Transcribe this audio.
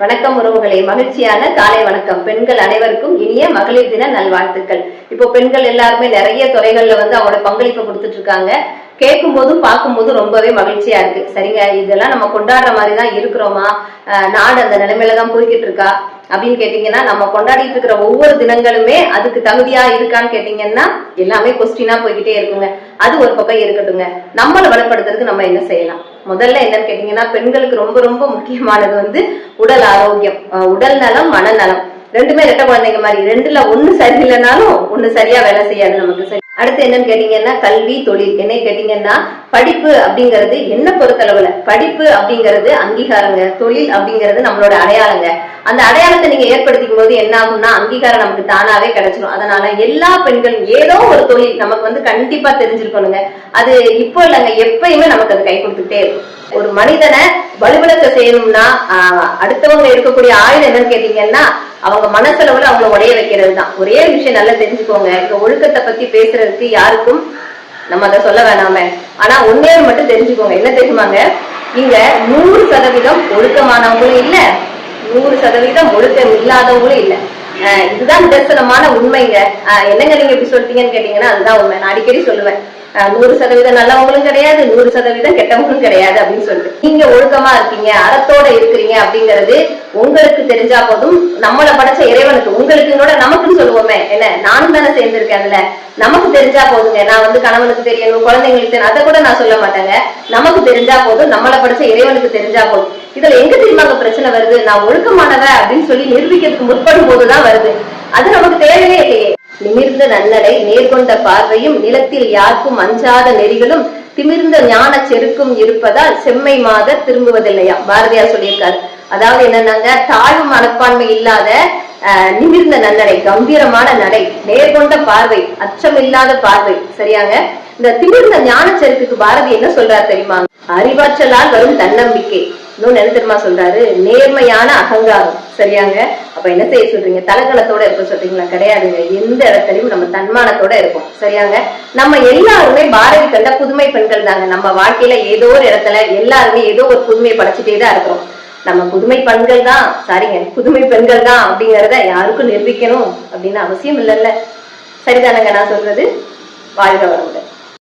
வணக்கம் உறவுகளே, மகிழ்ச்சியான காலை வணக்கம். பெண்கள் அனைவருக்கும் இனிய மகளிர் தின நல்வாழ்த்துக்கள். இப்போ பெண்கள் எல்லாருமே நிறைய துறைகள்ல அவங்களோட பங்களிப்பு கொடுத்துட்டு இருக்காங்க. கேட்கும் போதும் பார்க்கும் போதும் ரொம்பவே மகிழ்ச்சியா இருக்கு. சரிங்க, இதெல்லாம் நம்ம கொண்டாடுற மாதிரி தான் இருக்கிறோமா, நாடு அந்த நிலைமையில தான் போய்கிட்டு இருக்கா அப்படின்னு கேட்டீங்கன்னா, நம்ம கொண்டாடிட்டு இருக்கிற ஒவ்வொரு தினங்களுமே அதுக்கு தகுதியா இருக்கான்னு கேட்டீங்கன்னா எல்லாமே கொஸ்டினா போய்கிட்டே இருக்குங்க. அது ஒரு பக்கம் இருக்கட்டுங்க. நம்மளை வலுப்படுத்துறதுக்கு நம்ம என்ன செய்யலாம்? முதல்ல என்னன்னு கேட்டீங்கன்னா, பெண்களுக்கு ரொம்ப ரொம்ப முக்கியமானது உடல் ஆரோக்கியம், உடல் நலம், மனநலம். ரெண்டுமே ரெட்ட குழந்தைங்க மாதிரி. ரெண்டுல ஒண்ணு சரியில்லைனாலும் ஒண்ணு சரியா வேலை செய்யாது நமக்கு. சரி, அடுத்து என்னன்னு கேட்டீங்கன்னா கல்வி, தொழில். என்ன கேட்டீங்கன்னா படிப்பு அப்படிங்கிறது என்ன பொறுத்தளவுல படிப்பு அப்படிங்கிறது அங்கீகாரங்க, தொழில் அப்படிங்கிறது நம்மளோட அடையாளங்க. அந்த அடையாளத்தை நீங்க ஏற்படுத்திக்கும் போது என்ன ஆகும்னா அங்கீகாரம் நமக்கு தானாவே கிடைச்சிடும். அதனால எல்லா பெண்களும் ஏதோ ஒரு தொழில் நமக்கு கண்டிப்பா தெரிஞ்சிருக்கணுங்க. அது இப்போ இல்லைங்க, எப்பயுமே நமக்கு அது கை கொடுத்துக்கிட்டே இருக்கும். ஒரு மனிதனை வலுவிழக்க செய்யணும்னா அடுத்தவங்க இருக்கக்கூடிய ஆயுதம் என்னன்னு கேட்டீங்கன்னா அவங்க மனசளவுல அவங்கள உடைய வைக்கிறது தான். ஒரே விஷயம் நல்லா தெரிஞ்சுக்கோங்க, இந்த ஒழுக்கத்தை பத்தி பேசுறதுக்கு யாருக்கும் நம்ம அதை சொல்ல வேணாமே. ஆனா ஒன்னே மட்டும் தெரிஞ்சுக்கோங்க, என்ன தெரியுமாங்க, இங்க 100% ஒழுக்கமானவங்களும் இல்ல, 100% ஒழுக்கம் இல்லாதவங்களும் இல்ல. இதுதான் நிதர்சனமான உண்மைங்க. என்னங்க நீங்க இப்படி சொல்லிட்டீங்கன்னு கேட்டீங்கன்னா அதுதான் உண்மை. நான் அடிக்கடி சொல்லுவேன், 100% நல்லவங்களும் கிடையாது, 100% கெட்டவங்களும் கிடையாது அப்படின்னு சொல்லிட்டு. நீங்க ஒழுக்கமா இருக்கீங்க, அறத்தோட இருக்கிறீங்க அப்படிங்கிறது உங்களுக்கு தெரிஞ்சா போதும். நம்மளை படைச்ச இறைவனுக்கு, உங்களுக்குங்களோட நமக்குன்னு சொல்லுவோமே, என்ன நானும் தானே சேர்ந்திருக்கேன் அதுல, நமக்கு தெரிஞ்சா போதுங்க. நான் கணவனுக்கு தெரியணும், குழந்தைங்களுக்கு தெரியணும், அதை கூட நான் சொல்ல மாட்டேங்க. நமக்கு தெரிஞ்சா போதும், நம்மளை படைச்ச இறைவனுக்கு தெரிஞ்சா போதும். இதுல எங்க தெரியுமாங்க பிரச்சனை வருது? நான் ஒழுக்கமானவ அப்படின்னு சொல்லி நிரூபிக்கிறதுக்கு முற்படும் போதுதான் வருது. அது நமக்கு தேவையே இல்லையே. நிமிர்ந்த நன்னடை, நேர்கொண்ட பார்வையும், நிலத்தில் யாருக்கும் அஞ்சாத நெறிகளும், திமிர்ந்த ஞான செருக்கும் இருப்பதால் செம்மை மாதர் திரும்புவதில்லையா, பாரதியார் சொல்லியிருக்காரு. அதாவது என்னன்னாங்க, தாழ்வு மனப்பான்மை இல்லாத நிமிர்ந்த நன்னடை, கம்பீரமான நடை, நேர்கொண்ட பார்வை, அச்சம் இல்லாத பார்வை. சரியாங்க, இந்த திமிர்ந்த ஞான செருக்குக்கு பாரதி என்ன சொல்றாரு தெரியுமா? அறிவாற்றலால் வரும் தன்னம்பிக்கை. இன்னொன்னு என்ன தெரியுமா சொல்றாரு? நேர்மையான அகங்காரம். சரியாங்க, அப்ப என்ன செய்ய சொல்றீங்க? தலகணத்தோட இருக்க சொல்றீங்களா? கிடையாதுங்க. எந்த இடத்துலயும் நம்ம தன்மானத்தோட இருப்போம். சரியாங்க, நம்ம எல்லாருமே பாரதி கண்ட புதுமை பெண்கள் தாங்க. நம்ம வாழ்க்கையில ஏதோ ஒரு இடத்துல எல்லாருமே ஏதோ ஒரு புதுமை படைச்சிட்டே தான் இருக்கிறோம். நம்ம புதுமை பெண்கள் தான், சாரிங்க, புதுமை பெண்கள் தான் அப்படிங்கறத யாருக்கும் நிரூபிக்கணும் அப்படின்னு அவசியம் இல்லைல்ல. சரிதானங்க நான் சொல்றது? வாழ்க வளமுடன்.